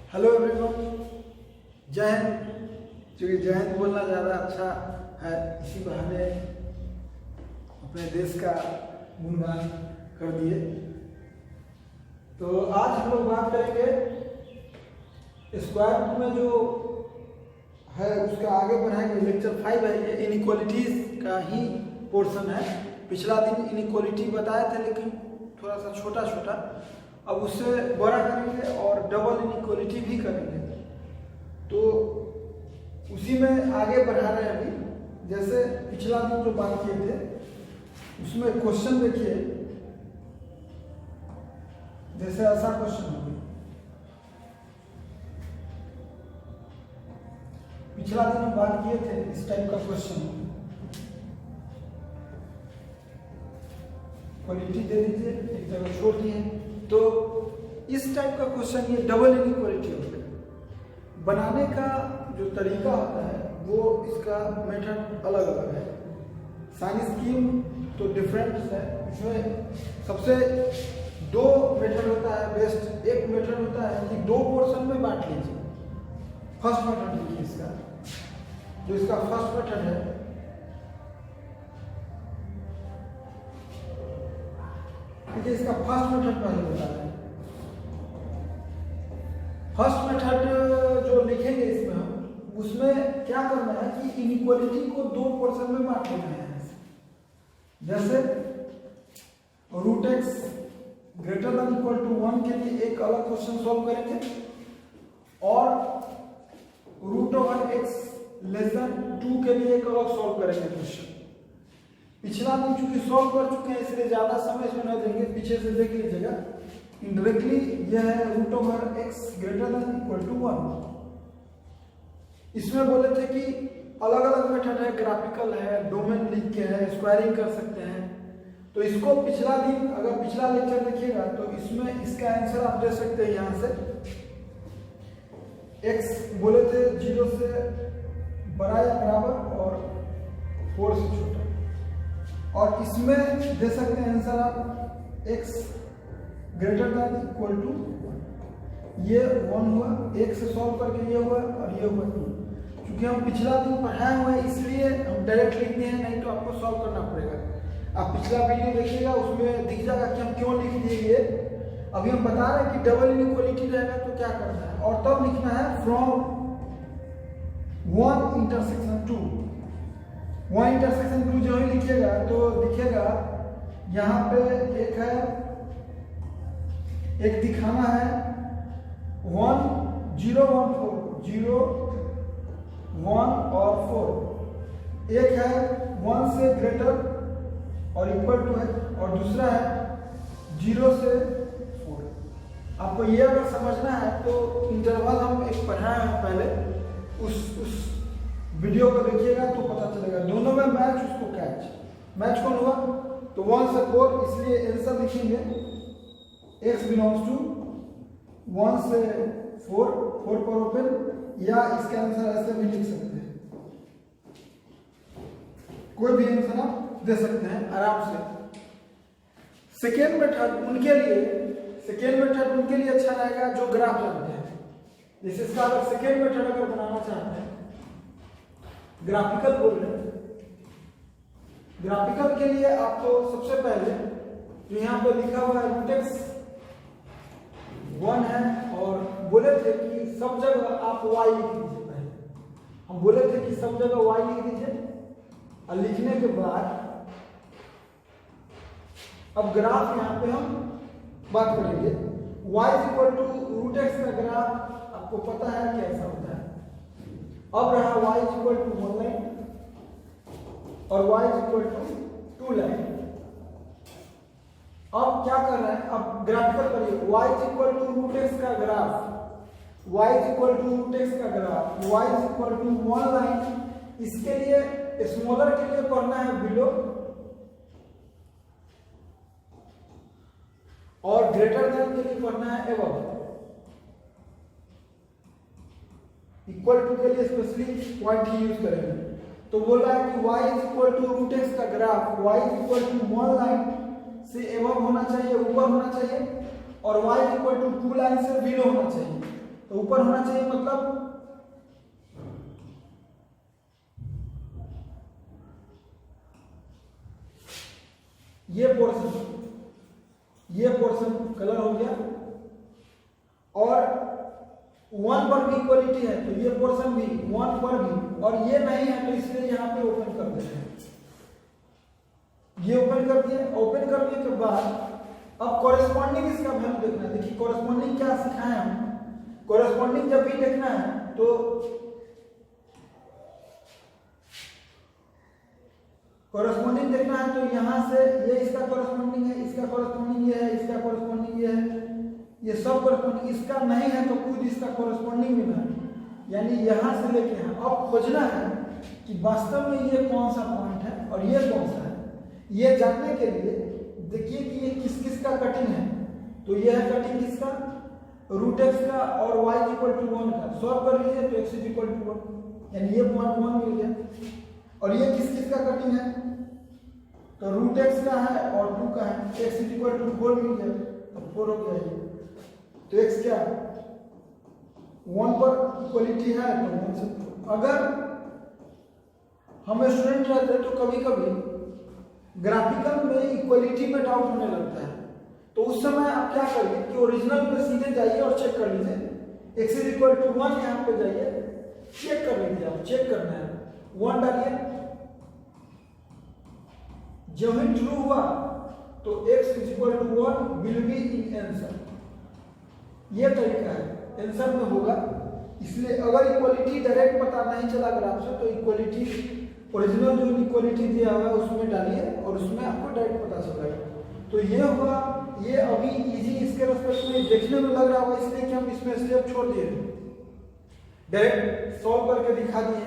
Hello everyone, जय हिंद। क्योंकि जय हिंद बोलना ज़्यादा अच्छा है, इसी बहाने अपने देश का गुणगान कर दिए। तो आज हम लोग बात करेंगे स्क्वायर रूट में जो है उसका आगे बढ़ाएंगे। लेक्चर 5 है, ये इनइक्वालिटीज़ का ही पोर्शन है। पिछला दिन इनइक्वालिटी बताए थे लेकिन थोड़ा सा छोटा छोटा, अब उससे बड़ा करेंगे और डबल इनइक्वालिटी भी करेंगे। तो उसी में आगे बढ़ा रहे हैं अभी। जैसे पिछला दिन जो बात किए थे उसमें क्वेश्चन देखिए, जैसे ऐसा क्वेश्चन हो गया। पिछला दिन हम बात किए थे इस टाइप का क्वेश्चन, क्वालिटी दे दीजिए, एक जगह छोड़ दिए। तो इस टाइप का क्वेश्चन, ये डबल इनइक्वालिटी होता है। बनाने का जो तरीका होता है वो इसका मेथड अलग अलग है। साइन स्कीम तो डिफरेंट है। इसमें सबसे दो मेथड होता है बेस्ट। एक मेथड होता है कि दो पोर्शन में बांट लीजिए। फर्स्ट मेथड देखिए इसका, जो इसका फर्स्ट मेथड है, देखिए इसका फर्स्ट मेथड पहले होता है। फर्स्ट मेथड जो लिखेंगे इसमें हम, उसमें क्या करना है कि इनइक्वालिटी को दो पोर्शन में बांट लेना है। जैसे root x greater than equal to 1 के लिए एक अलग क्वेश्चन सॉल्व करेंगे और root over x less than 2 के लिए एक अलग सॉल्व करेंगे क्वेश्चन। पिछला दिन चूंकि सॉल्व कर चुके हैं इसलिए ज्यादा समय इसमें न देंगे, पीछे से देख लीजिएगा। इनडायरेक्टली यह है root over x greater than equal to 1। इसमें बोले थे कि अलग अलग मेथड है, ग्राफिकल है, डोमेन लिख के है, स्क्वायरिंग कर सकते हैं। तो इसको पिछला दिन, अगर पिछला लेक्चर देखिएगा तो इसमें इसका आंसर आप दे सकते हैं। यहां से एक्स बोले थे 0 से बड़ा या बराबर और 4 से छोटा, और इसमें दे सकते हैं आंसर आप x greater than equal to 1। ये 1 हुआ, एक से सॉल्व करके ये हुआ और ये हुआ 2। क्योंकि हम पिछला दिन पढ़ाए हुए हैं इसलिए हम डायरेक्ट लिख दिए हैं, नहीं तो आपको सॉल्व करना पड़ेगा। आप पिछला वीडियो देखिएगा, उसमें दिख जाएगा कि हम क्यों लिख दिए ये। अभी हम बता रहे हैं कि डबल इनइक्वालिटी रहेगा तो क्या करना है, और तब लिखना है फ्रॉम 1 इंटरसेक्शन 2। 1 इंटरसेक्शन 2 जो ही लिखिएगा तो दिखेगा यहाँ पे एक है, एक दिखाना है 1 0 1 4, 0 1 और 4। एक है 1 से ग्रेटर और इक्वल टू है, और दूसरा है 0 से 4। आपको ये अगर समझना है तो इंटरवल हम एक पढ़ाए हैं पहले, उस वीडियो को देखिएगा तो पता चलेगा। दोनों में मैच, उसको कैच। मैच कौन हुआ तो 1 से 4, इसलिए आंसर लिखेंगे x बिलोंग्स टू 1 से 4 पर ओपन, या इसका आंसर ऐसे भी लिख सकते हैं। कोई भी आंसर आप दे सकते हैं आराम से। सेकेंड मेथड उनके लिए अच्छा रहेगा जो ग्राफ जानते हैं। जैसे इसका अगर सेकेंड मेथड अगर बनाना चाहते हैं, ग्राफिकल बोल रहे हैं, ग्राफिकल के लिए आपको सबसे पहले जो यहाँ पे लिखा हुआ है रूट एक्स 1 है, और बोले थे कि सब जगह आप y लिख दीजिए। पहले हम बोले थे कि सब जगह y लिख दीजिए, और लिखने के बाद अब ग्राफ यहाँ पे हम बात करेंगे। y equal to root X का ग्राफ आपको पता है कैसा होता है। अब रहा y इक्वल टू 1 लाइन और y इक्वल टू 2 लाइन। अब क्या कर रहे हैं, अब ग्राफिकल करिए। y equal to root X का graph, y equal to root X का graph, y equal to 1 line. इसके लिए स्मॉलर के लिए पढ़ना है बिलो, और ग्रेटर देन के लिए पढ़ना है एबव। इक्वल टू के लिए स्पेशली पॉइंट ही यूज करेंगे। तो बोल रहा है कि y equal to root X का graph, y equal to 1 line से एबव होना चाहिए, ऊपर होना चाहिए, और y इक्वल टू 2 लाइन से बिलो होना चाहिए। तो ऊपर होना चाहिए, मतलब ये पोर्शन कलर हो गया, और 1 पर भी इक्वलिटी है तो ये पोर्शन भी 1 पर भी, और ये नहीं है तो इसलिए यहाँ पे ओपन कर देते हैं। ये ओपन कर दिया। ओपन करने के बाद अब कॉरेस्पॉन्डिंग इसका वैल्यू देखना है। देखिए कॉरेस्पॉन्डिंग क्या सिखाए हम, कॉरेस्पॉन्डिंग जब भी देखना है तो कॉरेस्पॉन्डिंग देखना है तो यहाँ से ये इसका कॉरेस्पॉन्डिंग है, इसका कॉरेस्पॉन्डिंग ये है, इसका कॉरेस्पॉन्डिंग ये है, ये सब कॉरेस्पॉन्डिंग। इसका नहीं है तो खुद इसका कॉरेस्पॉन्डिंग मिला, यानी यहाँ से लेके यहाँ। अब खोजना है कि वास्तव में ये कौन सा पॉइंट है और ये कौन सा है। ये जानने के लिए देखिए कि ये किस किस का कटिंग है। तो ये है कटिंग किसका, रूट एक्स का और y इक्वल टू 1 का। सॉल्व कर लीजिए तो x इक्वल टू 1, यानी ये पॉइंट 1 मिल गया। और ये किस किस का कटिंग है, तो रूट एक्स का है और 2 का है, x इक्वल टू 4 मिल गया, तो 4 हो गया ये। तो x क्या 1 पर इक्वलिटी है तो 1 से। अगर हम स्टूडेंट रहते हैं तो कभी कभी ग्राफिकल में इक्वलिटी में डाउट होने लगता है, तो उस समय आप क्या करिए कि ओरिजिनल पे सीधे जाइए और चेक कर लीजिए। x इक्वल टू 1 यहाँ पे जाइए, चेक कर लीजिए। आप चेक करना है 1 डालिए, जब ही ट्रू हुआ तो x equal to 1 will be in answer. ये तरीका है, आंसर में होगा। इसलिए अगर इक्वलिटी डायरेक्ट पता नहीं चला ग्राफ से तो इक्वलिटी ओरिजिनल जो इक्वलिटी दिया हुआ है उसमें डालिए और उसमें आपको डायरेक्ट पता चलेगा। तो ये हुआ, ये अभी इजी इसके रेस्पेक्ट में देखने में लग रहा होगा, इसलिए कि हम इसमें स्टेप छोड़ दिए, डायरेक्ट सॉल्व करके दिखा दिए।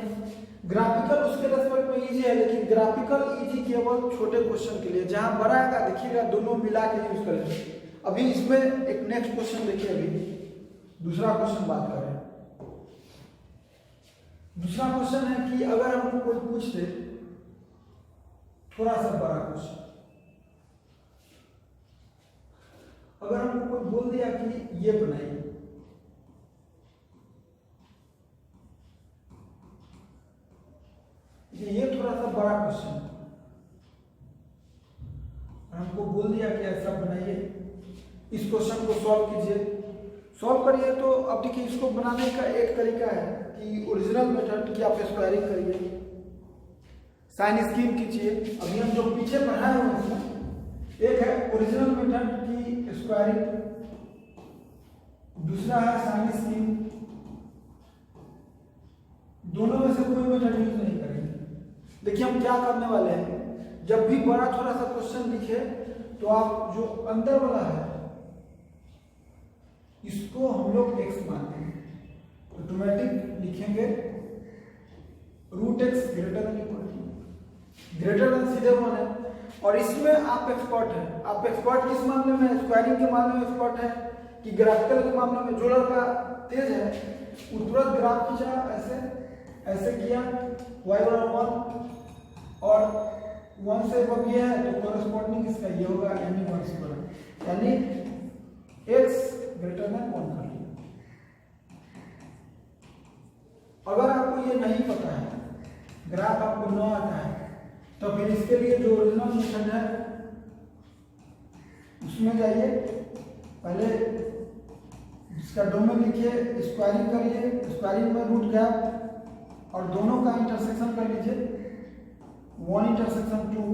ग्राफिकल उसके रेस्पेक्ट में इजी है, लेकिन ग्राफिकल इजी केवल छोटे क्वेश्चन के लिए। जहां बड़ा आएगा देखिएगा दोनों मिला के यूज करेंगे। अभी इसमें एक नेक्स्ट क्वेश्चन देखिए, अभी दूसरा क्वेश्चन बात करें। दूसरा क्वेश्चन है कि अगर हमको कोई पूछ दे थोड़ा सा बड़ा क्वेश्चन, अगर हमको कोई बोल दिया कि ये बनाइए, ये थोड़ा सा बड़ा क्वेश्चन है, हमको बोल दिया कि ऐसा बनाइए, इस क्वेश्चन को सॉल्व कीजिए। सॉल्व करिए तो अब देखिए इसको बनाने का एक तरीका है कि ओरिजिनल मेथड की आप स्क्वायरिंग करिए, साइन स्कीम कीजिए। अभी हम जो पीछे पढ़ाए हैं उसमें एक है ओरिजिनल मेथड की स्क्वायरिंग, दूसरा है साइन स्कीम। दोनों में से कोई मेथड यूज नहीं करेंगे। देखिए हम क्या करने वाले हैं, जब भी बड़ा थोड़ा सा क्वेश्चन दिखे तो आप जो अंदर वाला है इसको हम लोग x मानते हैं, ऑटोमेटिक लिखेंगे root x greater than equal to, greater than सीधे 1 है। और इसमें आप एक्सपर्ट हैं। आप एक्सपर्ट किस मामले में, स्क्वायरिंग के मामले में एक्सपर्ट है कि ग्राफिकल के मामले में। जो लड़का तेज है वो तुरंत ग्राफ खींचा, ऐसे ऐसे किया, y बराबर 1 और 1 से अब ये है तो कॉरेस्पॉन्डिंग इसका ये होगा, यानी 1 से बड़ा, यानी x ग्रेटर देन 1 कर लिया। अगर आपको ये नहीं पता है, ग्राफ आपको न आता है, तो फिर इसके लिए जो ओरिजिनल मेथड है उसमें जाइए, पहले इसका डोमेन लिखिए, स्क्वायरिंग करिए, स्क्वायरिंग में रूट गैप और दोनों का इंटरसेक्शन कर लीजिए, 1 इंटरसेक्शन 2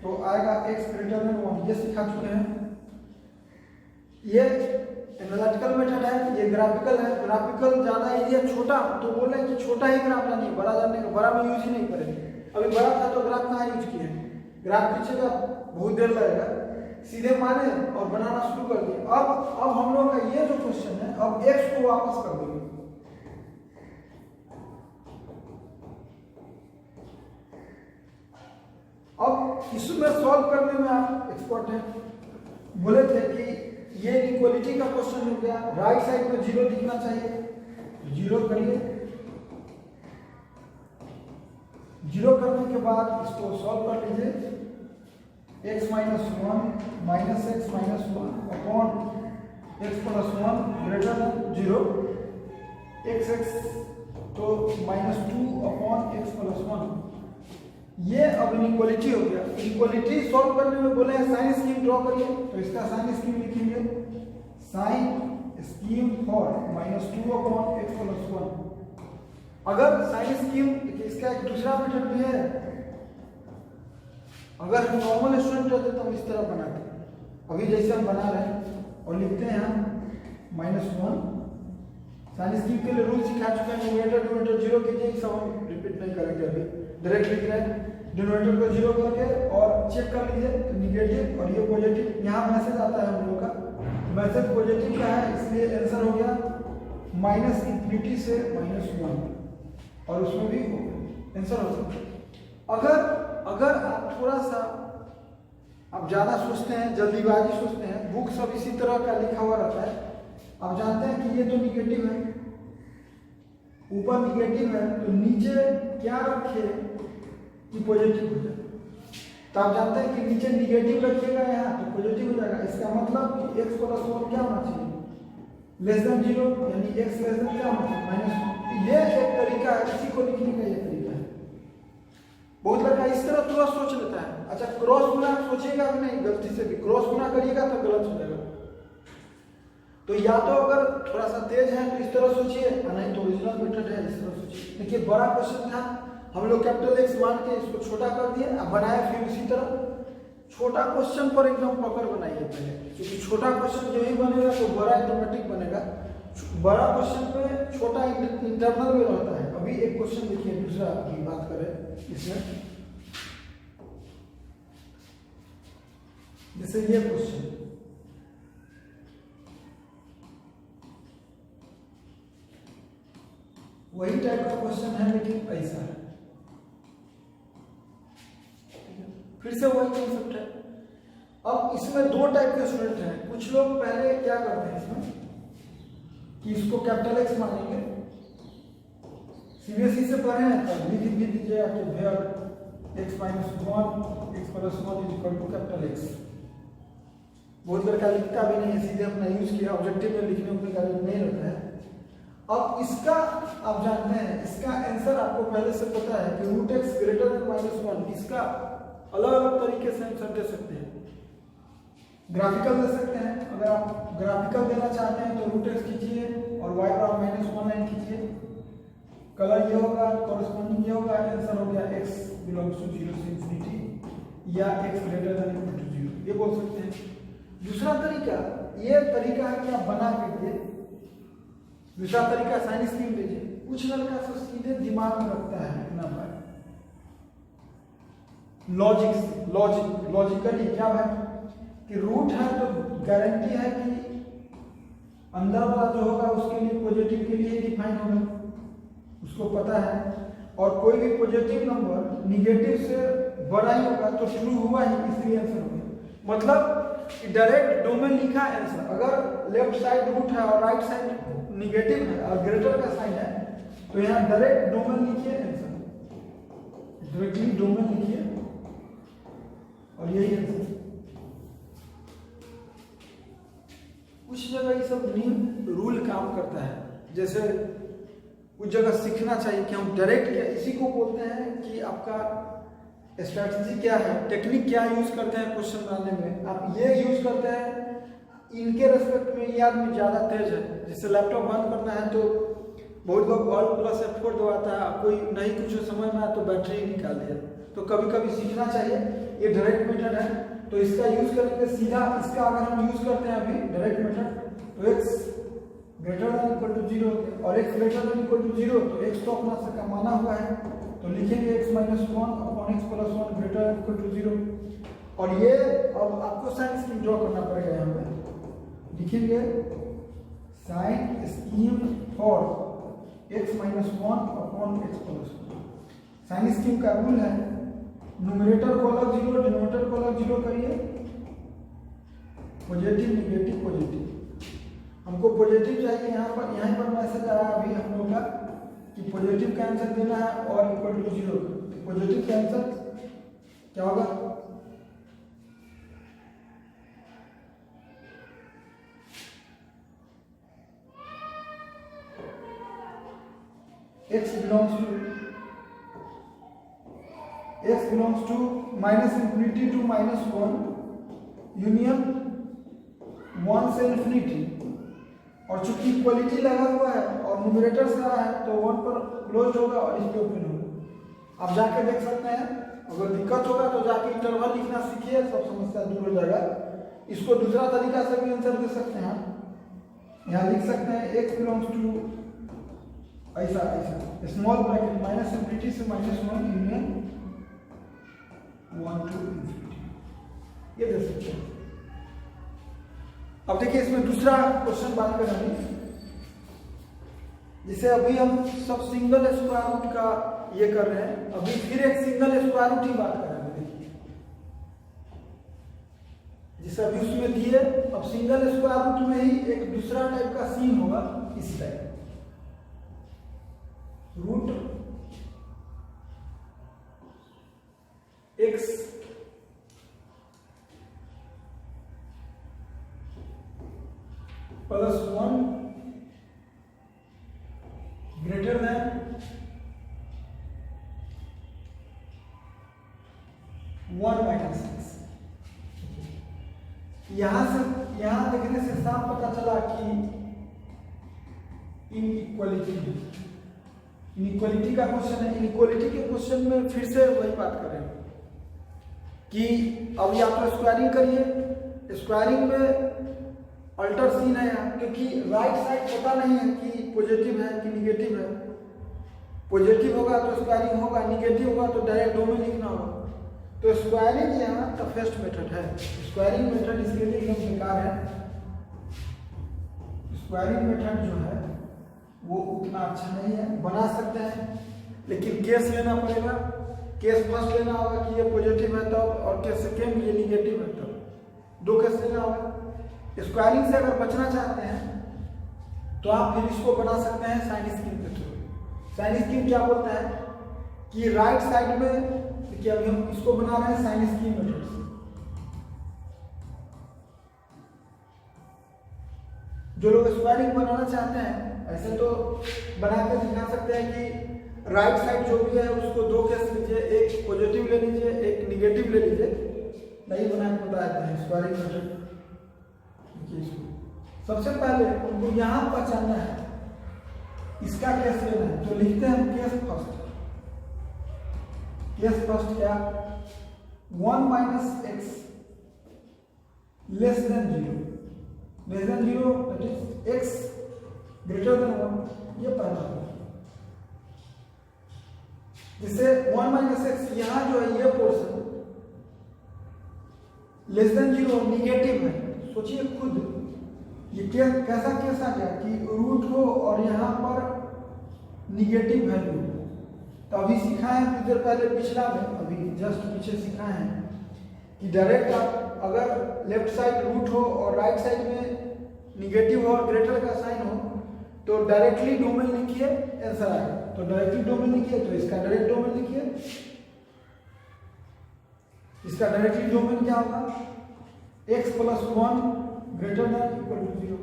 तो आएगा x ग्रेटर देन 1। ये सिखा चुके हैं। ये एनालिटिकल मेथड है, ये ग्राफिकल है। ग्राफिकल ज़्यादा इजी है, छोटा तो बोले कि छोटा ही ग्राफ जानिए, बड़ा जानने का, बड़ा में यूज ही नहीं करेंगे। अभी बड़ा था तो ग्राफ कहाँ यूज किए, ग्राफ खींचेगा बहुत देर लगेगा, सीधे माने और बनाना शुरू कर दिए। अब हम लोग का ये जो क्वेश्चन है, अब x को वापस कर देंगे। अब इसमें सॉल्व करने में आप एक्सपर्ट हैं। बोले थे कि ये इक्वलिटी का क्वेश्चन हो गया, राइट साइड में 0 दिखना चाहिए, 0 करिए। 0 करने के बाद इसको सॉल्व कर लीजिए, x - 1 - x - 1 upon x plus 1 greater than 0, x तो -2/x प्लस 1। ये अब इनइक्वालिटी हो गया। इनइक्वालिटी सॉल्व करने में बोले हैं साइन स्कीम ड्रॉ करिए, तो इसका साइन स्कीम लिखेंगे sign scheme for -2/x plus 1। अगर साइन स्कीम, इसका एक दूसरा मेथड भी है। अगर हम नॉर्मल स्टूडेंट होते तो हम इस तरह बनाते, अभी जैसे हम बना रहे हैं और लिखते हैं हम -1। साइन स्कीम के लिए रूल सिखा चुके हैं, न्यूमरेटर डिनोमिनेटर जीरो कीजिए, सब हम रिपीट नहीं करेंगे, अभी डायरेक्ट लिख रहे हैं। डिनोमिनेटर को जीरो करके और चेक कर लीजिए निगेटिव और ये पॉजिटिव। यहाँ मैसेज आता है हम लोग का, मैसेज पॉजिटिव का है, इसलिए आंसर हो गया -∞ से -1, और उसमें भी आंसर हो सकता है। अगर आप थोड़ा सा आप ज़्यादा सोचते हैं, जल्दीबाजी सोचते हैं, बुक सब इसी तरह का लिखा हुआ रहता है, आप जानते हैं कि ये तो निगेटिव है, ऊपर निगेटिव है, तो नीचे क्या रखे कि पॉजिटिव हो जाए। तो आप जानते हैं कि नीचे निगेटिव रखिएगा यहाँ तो पॉजिटिव हो जाएगा। इसका मतलब कि x प्लस 1 क्या होना चाहिए, लेस देन 0, यानी x लेस देन क्या होना चाहिए -1। ये एक तरीका है, इसी को लिखने का ये तरीका है। बहुत लड़का इस तरह तुरंत सोच लेता है। अच्छा, क्रॉस गुना सोचिएगा भी नहीं, गलती से भी क्रॉस गुना करिएगा तो गलत हो जाएगा। तो या तो अगर थोड़ा सा तेज है तो इस तरह सोचिए, नहीं तो ओरिजिनल मेथड है इस तरह सोचिए। देखिए बड़ा क्वेश्चन था, हम लोग कैपिटल X मान के इसको छोटा कर दिए, अब बनाए फिर उसी तरह। छोटा क्वेश्चन पर एकदम पकड़ बनाइए पहले, क्योंकि छोटा क्वेश्चन जो ही बनेगा तो बड़ा ऑटोमेटिक बनेगा। बड़ा क्वेश्चन में छोटा इंटरनल में रहता है। अभी एक क्वेश्चन देखिए, दूसरा की बात करें इसमें, जैसे ये क्वेश्चन, वही टाइप का क्वेश्चन है लेकिन ऐसा है, फिर से वही कॉन्सेप्ट है। अब इसमें दो टाइप के स्टूडेंट हैं। कुछ लोग पहले क्या करते हैं इसमें कि इसको कैपिटल X मानेंगे, सीबीएसई से पढ़े हैं तब लिख दीजिएगा कि where x - 1 x plus 1 is equal to capital X। बहुत लड़का लिखता भी नहीं है, सीधे अपना यूज किया, ऑब्जेक्टिव में लिखने उखने का नहीं रहता है। अब इसका आप जानते हैं, इसका आंसर आपको पहले से पता है कि √x ग्रेटर देन -1। इसका अलग अलग तरीके से आंसर दे सकते हैं। ग्राफिकल दे सकते हैं, अगर आप ग्राफिकल देना चाहते हैं तो √x कीजिए और y पर -1 लाइन कीजिए, कलर ये होगा, कॉरेस्पॉन्डिंग ये होगा, आंसर हो गया x बिलोंग्स टू 0 से ∞ या x greater than equal to 0, ये बोल सकते हैं। दूसरा तरीका, ये तरीका है कि आप बना के दिए। दूसरा तरीका साइन स्कीम लीजिए। कुछ लड़का सब सीधे दिमाग में रखता है इतना बार, लॉजिकली क्या भाई कि रूट है तो गारंटी है कि अंदर वाला जो होगा उसके लिए पॉजिटिव के लिए डिफाइन होगा, उसको पता है। और कोई भी पॉजिटिव नंबर निगेटिव से बड़ा ही होगा तो ट्रू हुआ ही, इसलिए आंसर हो गया। मतलब डायरेक्ट डोमेन लिखा आंसर। अगर लेफ्ट साइड रूट है और राइट साइड निगेटिव है और ग्रेटर का साइन है तो यहाँ डायरेक्ट डोमेन लिखिए, आंसर डायरेक्टली डोमेन लिखिए और यही आंसर। कुछ जगह ये सब नियम रूल काम करता है, जैसे कुछ जगह सीखना चाहिए कि हम डायरेक्ट क्या, इसी को बोलते हैं कि आपका स्ट्रैटेजी क्या है, टेक्निक क्या यूज करते हैं क्वेश्चन बनाने में। आप ये यूज करते हैं, इनके रेस्पेक्ट में ये आदमी ज़्यादा तेज है। जैसे लैपटॉप बंद करना है तो बहुत लोग Alt+F4 दबाता है, कोई नहीं कुछ समझ में आया तो बैटरी निकाल दिया। तो कभी कभी सीखना चाहिए, ये डायरेक्ट मेथड है तो इसका यूज करेंगे सीधा। इसका अगर हम यूज करते हैं अभी डायरेक्ट मेथड तो x greater than equal to 0 और x greater than equal to 0 तो x तो अपना से का माना हुआ है, तो लिखेंगे x - 1/x plus 1 greater than equal to 0। और ये अब आपको साइन स्कीम ड्रॉ करना पड़ेगा। यहाँ पे लिखेंगे sign scheme for x - 1/x plus 1। Sign scheme का रूल है न्यूमरेटर को अलग 0, डिनोमिनेटर को अलग 0 करिए, पॉजिटिव निगेटिव पॉजिटिव। हमको पॉजिटिव चाहिए, यहाँ पर मैसेज आया अभी हम लोग का कि पॉजिटिव का आंसर देना है और इक्वल टू 0। पॉजिटिव का आंसर क्या होगा, x belongs to minus infinity to minus 1 union 1 से इंफिनिटी, और चूंकि इक्वलिटी लगा हुआ है और न्यूमरेटर सारा है तो 1 पर क्लोज होगा और इस पे ओपन होगा। आप जाके देख सकते हैं, अगर दिक्कत होगा तो जाके इंटरवल लिखना सीखिए, सब समस्या दूर हो जाएगा। इसको दूसरा तरीका से भी आंसर दे सकते हैं, यहाँ लिख सकते हैं x बिलोंग्स टू ऐसा स्मॉल ब्रैकेट माइनस इंफिनिटी से माइनस 1 यूनियन 1 टू इंफिनिटी, ये दे सकते हैं। अब देखिए इसमें दूसरा क्वेश्चन बात करेंगे, जिसे अभी हम सब सिंगल स्क्वायर रूट का ये कर रहे हैं, अभी फिर एक सिंगल स्क्वायर रूट ही बात करेंगे। देखिए जिसे अभी उसमें दिए, अब सिंगल स्क्वायर रूट में ही एक दूसरा टाइप का सीन होगा, इस type root x plus 1 greater than 1 minus 6। यहां देखने से साफ पता चला कि इनइक्वालिटी है, इनइक्वालिटी का क्वेश्चन है। इनइक्वालिटी के क्वेश्चन में फिर से वही बात करें कि अब या तो स्क्वायरिंग करिए, स्क्वायरिंग में अल्टर सीन है यहाँ, क्योंकि राइट साइड पता नहीं है कि पॉजिटिव है कि निगेटिव है। पॉजिटिव होगा तो स्क्वायरिंग होगा, निगेटिव होगा तो डायरेक्ट डोमेन लिखना होगा। तो स्क्वायरिंग यहाँ टफेस्ट मेथड है, स्क्वायरिंग मेथड इसके लिए एकदम बेकार है। स्क्वायरिंग मेथड जो है वो उतना अच्छा नहीं है, बना सकते हैं लेकिन केस लेना पड़ेगा। केस फर्स्ट लेना होगा कि ये पॉजिटिव है तब, और केस सेकेंड ये निगेटिव है तब, 2 केस लेना होगा। स्क्वायरिंग से अगर बचना चाहते हैं तो आप फिर इसको बना सकते हैं साइन स्कीम के थ्रू। साइन स्कीम क्या बोलता है कि राइट साइड में, देखिए अभी हम इसको बना रहे हैं साइन स्कीम मेथड से। जो लोग स्क्वायरिंग बनाना चाहते हैं ऐसे तो बना के दिखा सकते हैं कि राइट साइड जो भी है उसको 2 केस लीजिए, एक पॉजिटिव ले लीजिए, एक निगेटिव ले लीजिए। नहीं बना के बताते हैं स्क्वायरिंग मेथड। सबसे पहले उनको यहां पहचानना है, इसका केस लेना है, तो लिखते हैं हम केस फर्स्ट। केस फर्स्ट क्या, 1 minus x less then 0, less than 0 that is x greater than 1, ये पहला है। जिससे 1 माइनस एक्स यहां जो है ये पोर्शन लेस देन 0 निगेटिव है। सोचिए खुद, ये केस कैसा केस आ गया कि रूट हो और यहाँ पर निगेटिव वैल्यू। तो अभी सिखाए हैं कुछ देर पहले पिछला में, अभी जस्ट पीछे सिखाए हैं कि डायरेक्ट आप अगर लेफ्ट साइड रूट हो और राइट साइड में निगेटिव हो और ग्रेटर का साइन हो तो डायरेक्टली डोमेन लिखिए, आंसर आएगा। तो डायरेक्टली डोमेन लिखिए, तो इसका डायरेक्ट डोमेन लिखिए। इसका डायरेक्टली डोमेन क्या होगा, x plus 1 greater than equal to 0,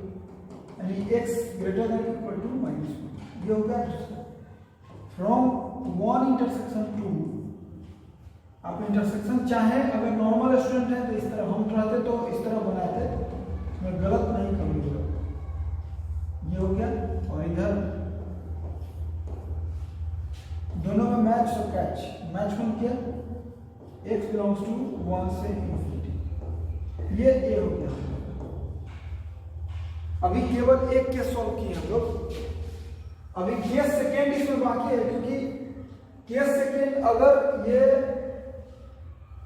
यानी x greater than equal to -1। ये होगा फ्रॉम 1 इंटरसेक्शन 2। आप इंटरसेक्शन चाहे अगर नॉर्मल स्टूडेंट है तो इस तरह हम रहते तो इस तरह बनाते, मैं गलत नहीं करूँगा। ये हो गया, और इधर दोनों में मैच और कैच, मैच कौन किया, x बिलोंग्स टू 1 से इंफिनिटी, ये a हो गया। अभी केवल एक केस सॉल्व किए हम लोग, अभी केस सेकेंड इसमें बाकी है, क्योंकि केस सेकेंड अगर ये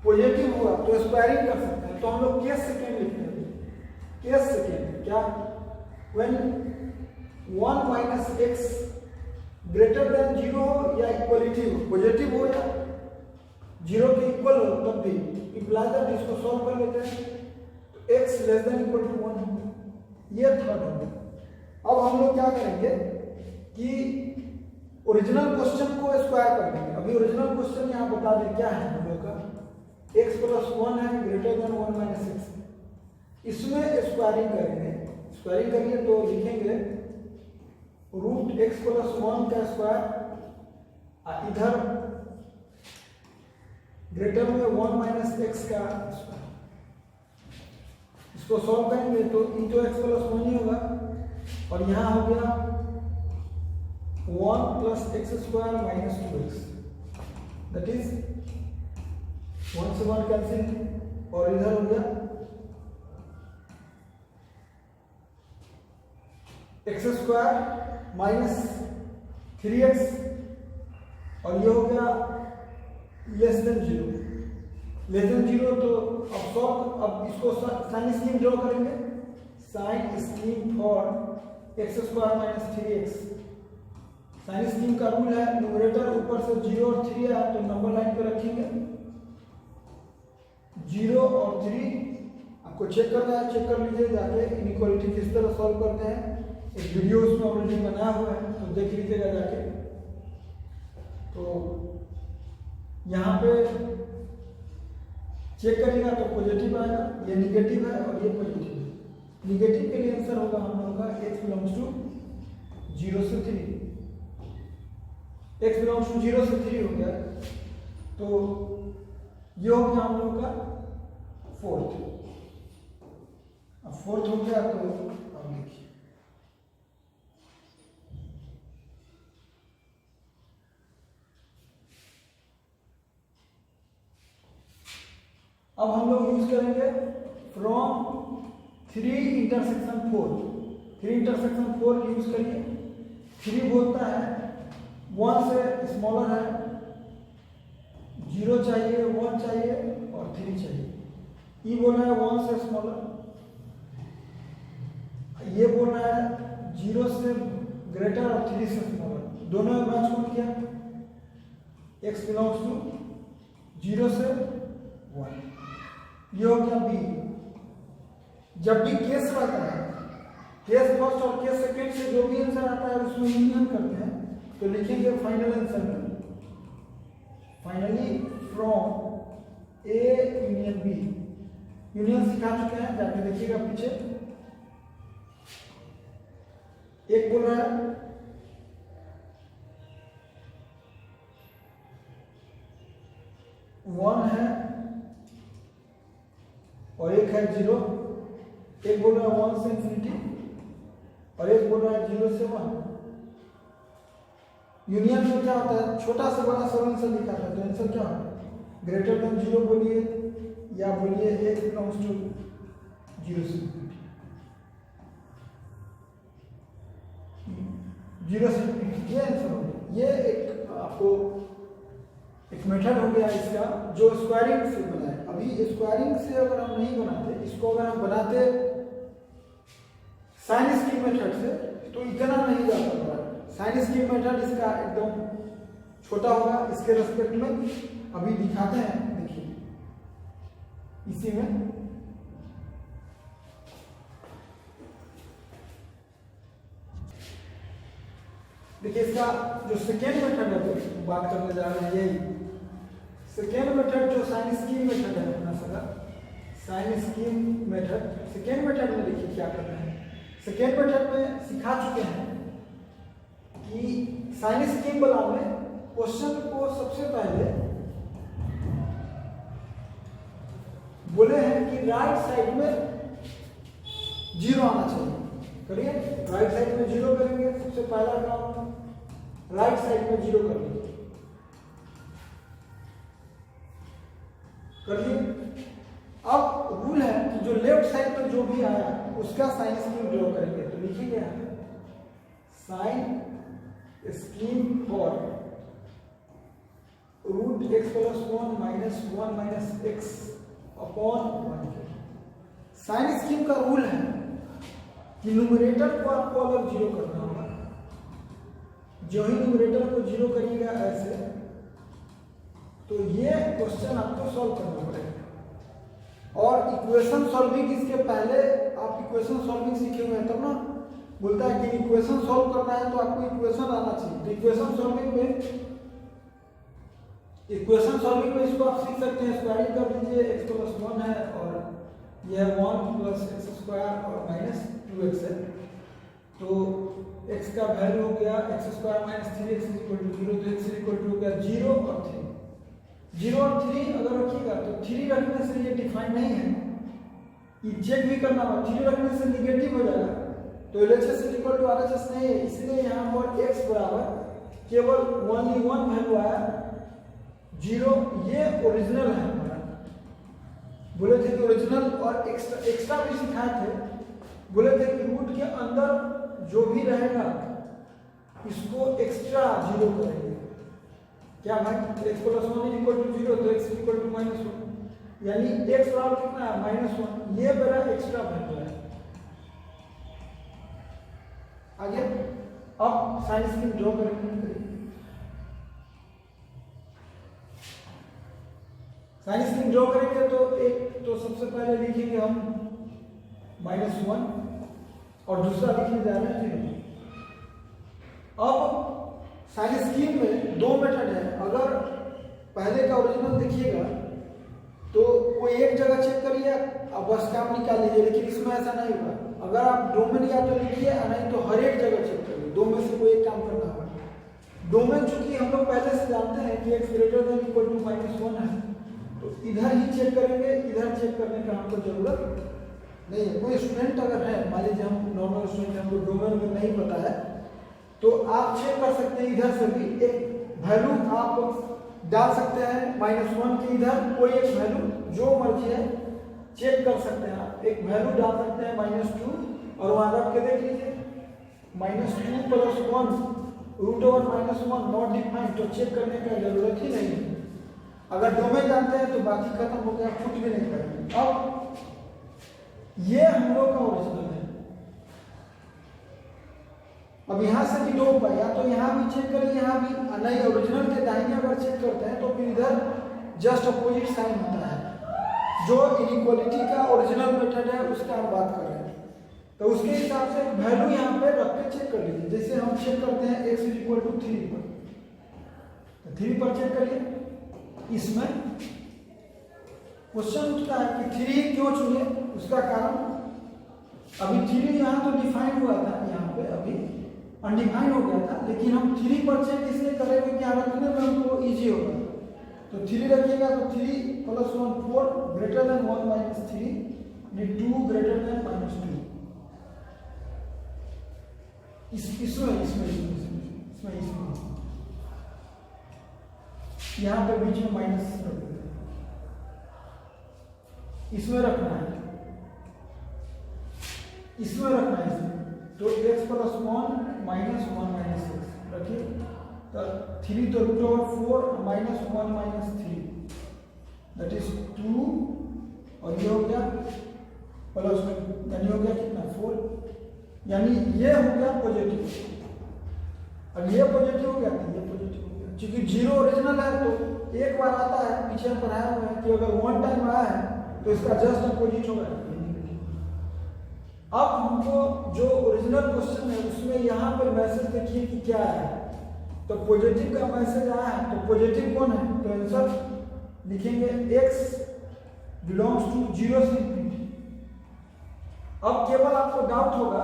पॉजिटिव हुआ तो स्क्वायरिंग कर सकते हैं, तो हम लोग केस सेकेंड लिखते हैं। केस सेकेंड क्या, when 1 minus x greater than 0 हो या इक्वलिटी हो, पॉजिटिव हो या 0 के इक्वल हो, तब भी इम्प्लाई दैट इसको सॉल्व कर लेते हैं तो x less than equal to 1 होगा। ये थर्ड होगा। अब हम लोग क्या करेंगे कि ओरिजिनल क्वेश्चन को स्क्वायर कर देंगे। अभी ओरिजिनल क्वेश्चन यहाँ बता दें क्या है हम लोग का, x प्लस 1 है ग्रेटर देन 1 माइनस एक्स, इसमें स्क्वायरिंग करेंगे। स्क्वायरिंग करिए तो लिखेंगे रूट x प्लस 1 का स्क्वायर इधर ग्रेटर में 1 माइनस एक्स का स्क्वायर, इसको सॉल्व करेंगे तो इंटू एक्स प्लस 1 ही होगा, और यहाँ हो गया 1 plus x square minus 2x, that is 1 से 1 कैंसिल, और इधर हो गया एक्स स्क्वायर माइनस 3x, और ये हो गया लेस देन 0, तो अब इसको साइन स्कीम ड्रॉ करेंगे, sign scheme for x square minus 3x। साइन स्कीम का रूल है न्यूमरेटर ऊपर से 0 और 3 है तो नंबर लाइन पे रखेंगे, 0 और 3 आपको चेक करना है, चेक कर लीजिए जाके इनइक्वालिटी किस तरह सॉल्व करते हैं, एक वीडियो उसमें ऑलरेडी बनाया हुआ है तो देख लीजिएगा जाके। तो यहाँ पे चेक करिएगा तो पॉजिटिव आएगा, ये निगेटिव है और ये पॉजिटिव है। निगेटिव के लिए आंसर होगा हम लोगों का x बिलोंग्स टू 0 से 3, x बिलोंग्स टू 0 से 3 हो गया, तो ये हो गया हम लोगों का फोर्थ। अब फोर्थ हो गया तो अब देखिए अब हम लोग यूज करेंगे फ्रॉम 3 इंटरसेक्शन 4, 3 इंटरसेक्शन 4 यूज करिए। 3 बोलता है 1 से स्मॉलर है, 0 चाहिए, 1 चाहिए और 3 चाहिए। ई बोल रहा है 1 से स्मॉलर, ये बोल रहा है 0 से ग्रेटर और 3 से स्मॉलर, दोनों में मैच कौन किया, x बिलोंग्स टू 0 से 1, ये हो गया बी। जब भी केस रहता है, केस फर्स्ट और केस सेकंड से जो भी आंसर आता है उसमें यूनियन करते हैं, तो लिखेंगे फाइनल आंसर में finally from A union B. Union सिखा चुके हैं, जाके देखिएगा पीछे। एक बोल रहा है 1 है और एक है 0, एक बोल रहा है 1 से इंफिनिटी और एक बोल रहा है 0 से 1। यूनियन में क्या होता है, छोटा से बड़ा सब आंसर लिखा था, तो आंसर क्या होगा, ग्रेटर देन 0 बोलिए या बोलिए x बिलोंग्स टू 0 से इंफिनिटी, 0 से इंफिनिटी, ये आंसर हो गया। ये एक आपको एक मेथड हो गया इसका जो स्क्वायरिंग से बना है। अभी स्क्वायरिंग से अगर हम नहीं बनाते, इसको अगर हम बनाते साइन स्कीम मेथड से तो इतना नहीं जाता था। साइन स्कीम मेथड इसका एकदम छोटा होगा इसके रेस्पेक्ट में। अभी दिखाते हैं, देखिए इसी में देखिए इसका जो सेकेंड मेथड है तो बात करने जा रहे हैं, यही सेकेंड मेथड जो साइन स्कीम मेथड है अपना सगा sign scheme method. Second method में देखिए क्या करना है, सेकेंड मेथड में सिखा चुके हैं कि साइन स्कीम वाला में क्वेश्चन को सबसे पहले बोले हैं कि राइट साइड में 0 आना चाहिए। करिए, राइट साइड में 0 करेंगे, सबसे पहला काम राइट साइड में 0 कर लीजिए, करिए। अब रूल है कि जो लेफ्ट साइड में जो भी आया उसका साइन स्कीम ड्रॉ करेंगे, तो लिखिए sign scheme for root x plus 1 minus 1 minus x upon 1। Sign scheme का रूल है कि न्यूमरेटर को आपको अलग 0 करना होगा। जो ही न्यूमरेटर को 0 करिएगा ऐसे, तो ये क्वेश्चन आपको सॉल्व करना पड़ेगा। और इक्वेशन सॉल्विंग, इसके पहले आप इक्वेशन सॉल्विंग सीखे हुए हैं तब ना, बोलता है कि इक्वेशन सॉल्व करना है तो आपको इक्वेशन आना चाहिए। तो इक्वेशन सॉल्विंग में इसको आप सीख सकते हैं। स्क्वायरिंग कर लीजिए, x प्लस 1 है और यह 1 प्लस एक्स स्क्वायर और माइनस 2x है, तो x x का वैल्यू हो गया x square minus 3x equal to 0, तो x इक्वल टू हो गया 0 और 3। 0 और 3 अगर रखिएगा तो 3 रखने से ये डिफाइन नहीं है, ये चेक भी करना होगा। 3 रखने से निगेटिव हो जाएगा, तो LHS इक्वल टू RHS नहीं है, इसलिए यहाँ पर x बराबर केवल 1 वैल्यू आया 0। ये ओरिजिनल है हमारा, बोले थे कि ओरिजिनल और एक्स्ट्रा भी सिखाए थे, बोले थे कि रूट के अंदर जो भी रहेगा इसको एक्स्ट्रा 0 करेंगे। क्या भाई, x प्लस 1 इक्वल टू 0, तो x इक्वल टू -1, यानी x बराबर कितना है -1, ये मेरा एक्स्ट्रा वैल्यू है। आगे अब साइन स्कीम ड्रॉ करेंगे। साइन स्कीम ड्रॉ करेंगे तो सबसे पहले लिखेंगे हम -1 और दूसरा लिखने जा रहे हैं 0। अब साइन स्कीम में दो मेथड है। अगर पहले का ओरिजिनल देखिएगा तो कोई एक जगह चेक करिए अब बस काम निकाल लीजिए, लेकिन इसमें ऐसा नहीं होगा। अगर आप डोमेन या तो लिखिए नहीं तो हर एक जगह चेक करिए, दो में से कोई एक काम करना होगा। डोमेन चूंकि हम लोग पहले से जानते हैं कि x greater than equal to -1 है, तो इधर ही चेक करेंगे, इधर चेक करने का हमको जरूरत नहीं है। कोई स्टूडेंट अगर है, मान लीजिए हम नॉर्मल स्टूडेंट, हमको डोमेन में नहीं पता है, तो आप चेक कर सकते हैं इधर से भी एक वैल्यू आप डाल सकते हैं -1 के इधर कोई एक वैल्यू जो मर्जी है चेक कर सकते हैं। आप एक वैल्यू डाल सकते हैं -2 और वहां रख के देख लीजिए -2 + 1 √1 नॉट डिफाइंड, तो चेक करने की जरूरत ही नहीं है। अगर डोमेन जानते हैं तो बाकी खत्म हो गया, कुछ भी नहीं करेंगे। अब ये हम लोग का ओरिजिनल है। अब यहाँ से भी दो उपाय, या तो यहाँ भी चेक करें, यहाँ भी नहीं, ओरिजिनल के दाहिने अगर चेक करते हैं तो फिर इधर जस्ट अपोजिट साइन होता है। जो इनइक्वालिटी का ओरिजिनल मेथड है उसका हम बात कर रहे हैं, तो उसके हिसाब से वैल्यू यहाँ पे रख के चेक कर लीजिए। जैसे हम चेक करते हैं x इक्वल टू 3 पर, तो 3 पर चेक करिए। इसमें क्वेश्चन उठता है कि 3 क्यों चुने, उसका कारण अभी 3 यहाँ तो डिफाइन हुआ था, यहाँ पे अभी अनडिफाइन हो गया था, लेकिन हम 3 पर चेक इसलिए करेंगे कि यहाँ रखने में हमको ईजी होगा। तो 3 रखिएगा तो 3 + 1 4 ग्रेटर देन 1 - 3 यानी 2 ग्रेटर देन -2। इसमें यहाँ पे बीच में माइनस रख देते हैं, इसमें रखना है, इसमें रखना है इसमें। तो x + 1 - 1 - 6 रखिए, तो 3 तो √4 - 1 - 3 दैट इज 2, और ये हो गया प्लस में, यानी हो गया कितना 4, यानी ये हो गया पॉजिटिव। अब ये पॉजिटिव हो गया तो ये पॉजिटिव हो गया, क्योंकि 0 ओरिजिनल है तो एक बार आता है, पीछे हम पढ़ाया हुआ है कि अगर 1 टाइम आया है तो इसका जस्ट अपोजिट होगा। अब हमको जो ओरिजिनल क्वेश्चन है उसमें यहाँ पर मैसेज देखिए कि क्या है, तो पॉजिटिव का मैसेज आया है, तो पॉजिटिव कौन है, तो आंसर लिखेंगे x बिलोंग्स टू 0 से ∞। अब केवल आपको डाउट होगा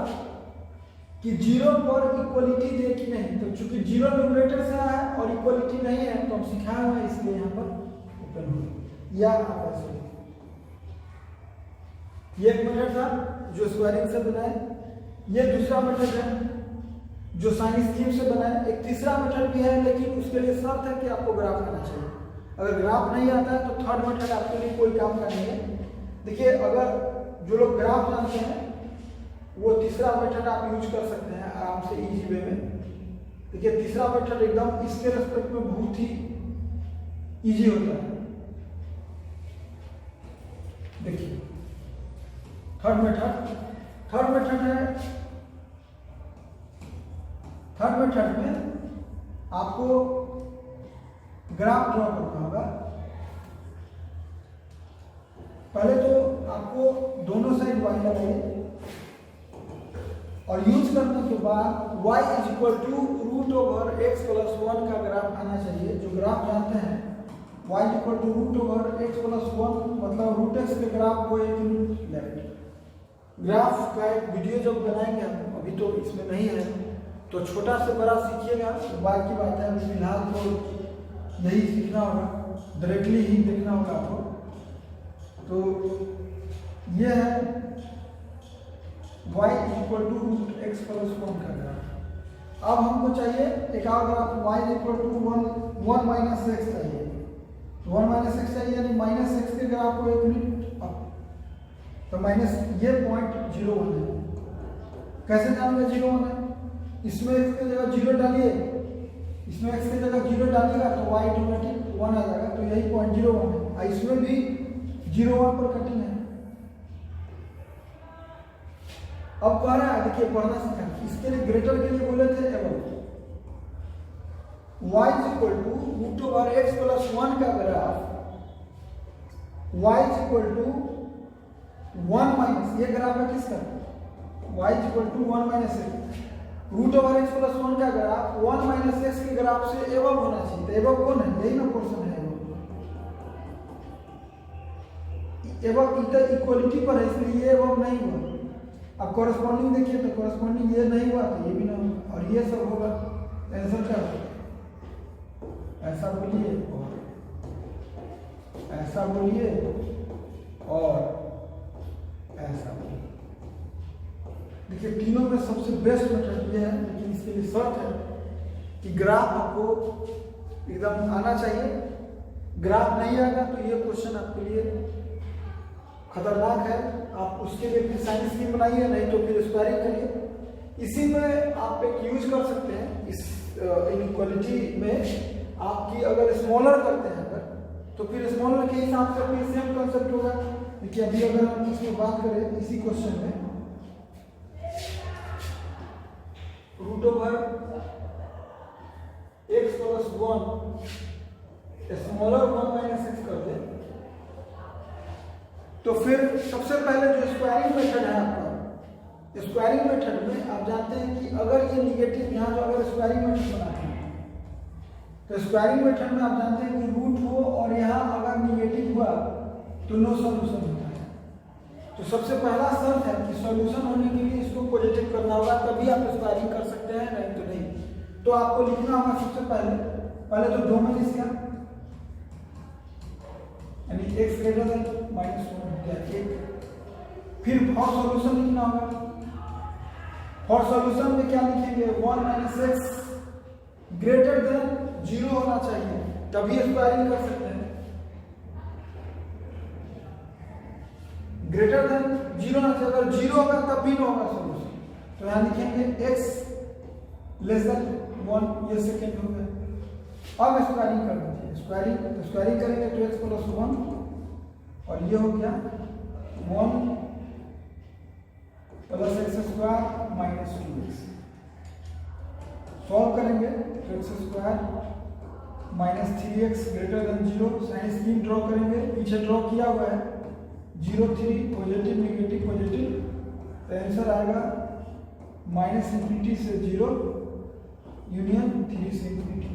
कि 0 पर इक्वलिटी दे कि नहीं, तो चूंकि 0 न्यूमरेटर से आया है और इक्वलिटी नहीं है तो हम सिखाए हुए इसलिए यहाँ पर ओपन हो, या आप ऐसे ये एक मेथड था जो स्क्वायरिंग से बनाए, ये दूसरा मेथड है जो साइन स्कीम से बनाए। एक तीसरा मेथड भी है, लेकिन उसके लिए शर्त है कि आपको ग्राफ आना चाहिए। अगर ग्राफ नहीं आता है तो थर्ड मेथड आपके लिए कोई काम का नहीं है। देखिए, अगर जो लोग ग्राफ जानते हैं वो तीसरा मेथड आप यूज कर सकते हैं आराम से इजी वे में। देखिए, तीसरा मेथड एकदम इसके रेस्पेक्ट में बहुत ही इजी होता है। देखिए, थर्ड मेथड है, थर्ड मेथड में आपको ग्राफ ड्रॉ करना होगा। पहले तो आपको दोनों साइड y लगाइए और यूज करने के बाद y = √x + 1 का ग्राफ आना चाहिए। जो ग्राफ जानते हैं y = √x + 1 मतलब √x के ग्राफ को एक लेफ्ट। ग्राफ का एक वीडियो जब बनाएंगे हम, अभी तो इसमें नहीं है, तो छोटा से बड़ा सीखिएगा, बाकी बात है अभी फिलहाल तो यही सीखना होगा, डायरेक्टली ही देखना होगा आपको। तो ये है y equal to x plus 1 का ग्राफ। अब हमको चाहिए एक और graph y equal to 1 minus x चाहिए। 1 माइनस एक्स चाहिए यानी माइनस एक्स के ग्राफ को 1 मिनट अप, तो माइनस ये पॉइंट 0 1 है। कैसे जानेंगे 0 1 है? इसमें x की जगह 0 डालिए, इसमें x की जगह 0 डालिएगा तो y ऑटोमेटिक 1 आ जाएगा, तो यही पॉइंट 0 1 है। और इसमें भी 0 1 पर कटिंग है। अब कह रहा है, देखिए पढ़ना सीखा, इसके लिए ग्रेटर के लिए बोले थे above. y equal to root over x plus 1 का graph y equal to 1 minus, ये ग्राफ है किसका? y equal to 1 minus x. Root over x plus 1 का ग्राफ 1 माइनस एक्स के ग्राफ से एबव होना चाहिए। तो एबव कौन है? यही ना पोर्शन है एबव। इधर इक्वलिटी पर है इसलिए ये एबव नहीं हुआ। अब कॉरेस्पॉन्डिंग देखिए तो कॉरेस्पॉन्डिंग ये नहीं हुआ तो ये भी ना होगा, और ये सब होगा। आंसर क्या होगा? ऐसा बोलिए और ऐसा बोलिए और ऐसा बोलिए। देखिए तीनों में सबसे बेस्ट मेथड ये है, लेकिन इसके लिए शर्त है कि ग्राफ आपको एकदम आना चाहिए। ग्राफ नहीं आएगा तो ये क्वेश्चन आपके लिए खतरनाक है। आप उसके लिए फिर साइन स्कीम बनाइए, नहीं तो फिर स्क्वायरिंग करिए। इसी में आप एक यूज कर सकते हैं, इस इनइक्वालिटी में आपकी अगर स्मॉलर करते हैं अगर, तो फिर स्मॉलर के हिसाब से फिर सेम कॉन्सेप्ट होगा। देखिए अभी अगर हम इसमें बात करें इसी क्वेश्चन में, root over x plus 1 smaller 1 minus x कर दे, तो फिर सबसे पहले जो स्क्वायरिंग मेथड है आपका, स्क्वायरिंग मेथड में आप जानते हैं कि अगर ये निगेटिव, यहाँ जो अगर स्क्वायरिंग मेथड बनाते हैं तो स्क्वायरिंग मेथड में आप जानते हैं कि रूट हो और यहाँ अगर निगेटिव हुआ तो नो सॉल्यूशन होता है। तो सबसे पहला शर्त है कि सॉल्यूशन होने के लिए इसको पॉजिटिव करना होगा, तभी आप स्क्वायरिंग कर सकते हैं, नहीं तो नहीं। तो आपको लिखना होगा सबसे पहले तो डोमेन इसका यानी x ग्रेटर देन -1 हो गया 1। फिर फॉर सॉल्यूशन लिखना होगा। फॉर सॉल्यूशन में क्या लिखेंगे? 1 माइनस एक्स ग्रेटर देन 0 होना चाहिए, तभी स्क्वायरिंग कर सकते हैं। ग्रेटर देन 0 होना चाहिए, अगर 0 होगा तब भी नहीं होगा सॉल्यूशन। तो यहाँ लिखेंगे x लेस देन 1, ये सेकेंड हो गया। अब स्क्वायरिंग कर दीजिए, स्क्वायरिंग करेंगे तो x प्लस 1 और ये हो गया 1 plus x square minus 2x। Solve करेंगे तो x square minus 3x greater than 0। Sign scheme draw करेंगे, पीछे ड्रॉ किया हुआ है 0 3 पॉजिटिव नेगेटिव पॉजिटिव, तो आंसर आएगा माइनस इंफिनिटी से 0 यूनियन 3 से इंफिनिटी।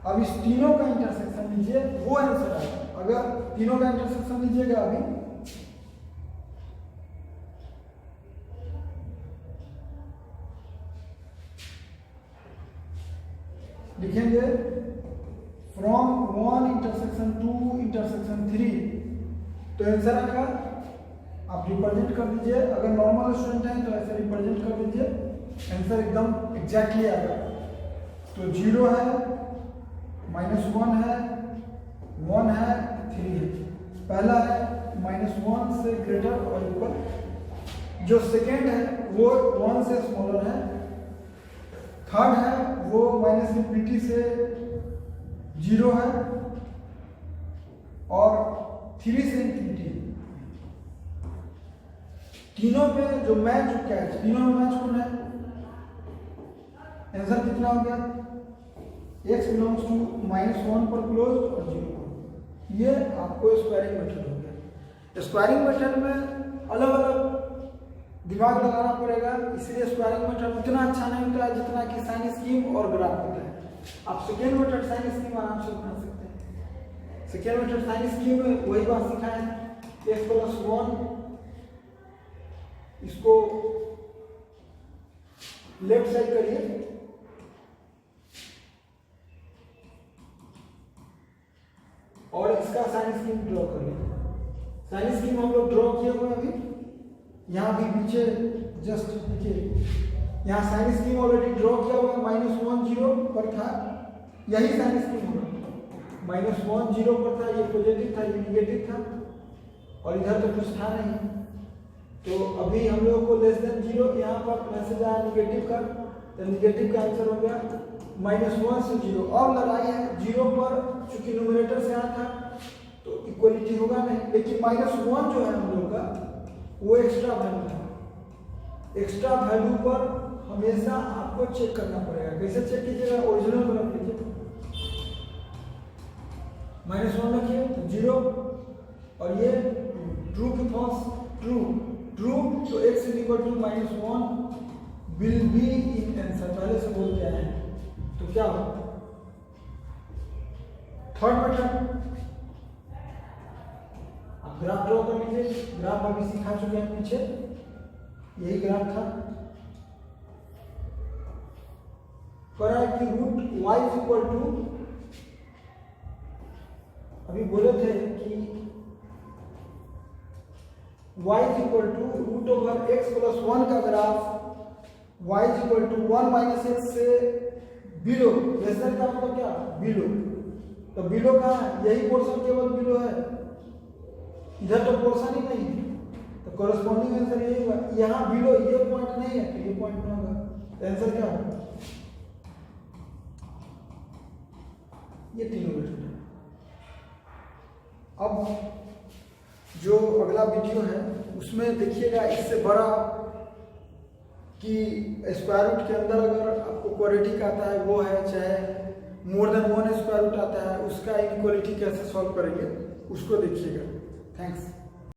अब इस तीनों का इंटरसेक्शन लीजिए, वो आंसर आएगा। अगर तीनों का इंटरसेक्शन लीजिएगा अभी, लिखेंगे फ्रॉम 1 इंटरसेक्शन 2 इंटरसेक्शन 3, तो आंसर आएगा। आप रिप्रेजेंट कर दीजिए, अगर नॉर्मल स्टूडेंट हैं तो ऐसे रिप्रेजेंट कर दीजिए, आंसर एकदम एग्जैक्टली आएगा। तो 0 है, -1 है, 1 है, 3 है। पहला है -1 से ग्रेटर और इक्वल, जो सेकेंड है वो 1 से स्मॉलर है, थर्ड है वो माइनस इंफिनिटी से 0 है और 3 से इंफिनिटी। तीनों में जो मैच क्या है, तीनों में मैच कौन है? आंसर कितना हो गया? x बिलोंग्स टू -1 पर क्लोज और 0 पर। ये आपको स्क्वायरिंग मेथड हो गया। स्क्वायरिंग मेथड में अलग अलग दिमाग लगाना पड़ेगा, इसलिए स्क्वायरिंग मेथड उतना अच्छा नहीं होता है जितना कि साइन स्कीम और ग्राफ होता है। आप सेकेंड मेथड साइन स्कीम आराम से बना सकते हैं। सेकेंड मेथड साइन स्कीम में वही बात सिखाए, x प्लस 1 इसको लेफ्ट साइड करिए, और इसका साइन स्कीम ड्रॉ करिए। साइन स्कीम हम लोग ड्रॉ किए हुए अभी, यहाँ भी पीछे जस्ट देखिए, यहाँ साइन स्कीम ऑलरेडी ड्रॉ किया हुआ है। -1 0 पर था, यही साइन स्कीम होगा। -1 0 पर था, ये पॉजिटिव था, ये निगेटिव था, और इधर तो कुछ था नहीं। तो अभी हम लोगों को <0 यहाँ पर मैसेज आया निगेटिव का, तो निगेटिव का आंसर हो गया -1 से 0। और लड़ाई है 0 पर, चूंकि न्यूमरेटर से आया था तो इक्वलिटी होगा नहीं, लेकिन -1 जो है हम लोग का वो एक्स्ट्रा वैल्यू था। एक्स्ट्रा वैल्यू पर हमेशा आपको चेक करना पड़ेगा। कैसे चेक कीजिएगा? ओरिजिनल पर रख लीजिए, -1 रखिए 0, और ये ट्रू की फॉल्स, ट्रू तो x = -1 will be in answer, पहले से बोल के आए हैं। तो क्या हो? थर्ड मेथड, आप ग्राफ ड्रॉ कर लीजिए। ग्राफ अभी सिखा चुके हैं पीछे, यही ग्राफ था। करा है कि √y = अभी बोले थे कि y = √x+1 का ग्राफ y = 1 - x से बिलो, लेसर का मतलब क्या? बिलो। तो बिलो कहाँ है? यही पोर्शन केवल बिलो है, इधर तो पोर्शन ही नहीं है, तो कॉरेस्पॉन्डिंग आंसर यही होगा। यहाँ बिलो ये पॉइंट नहीं है, तो ये पॉइंट में होगा, तो आंसर क्या होगा? ये तीनों मेथड है। अब जो अगला वीडियो है उसमें देखिएगा इससे बड़ा, कि स्क्वायर रूट के अंदर अगर आपको क्वाड्रेटिक आता है वो है, चाहे मोर देन 1 स्क्वायर रूट आता है, उसका इनइक्वालिटी कैसे सॉल्व करेंगे उसको देखिएगा। थैंक्स।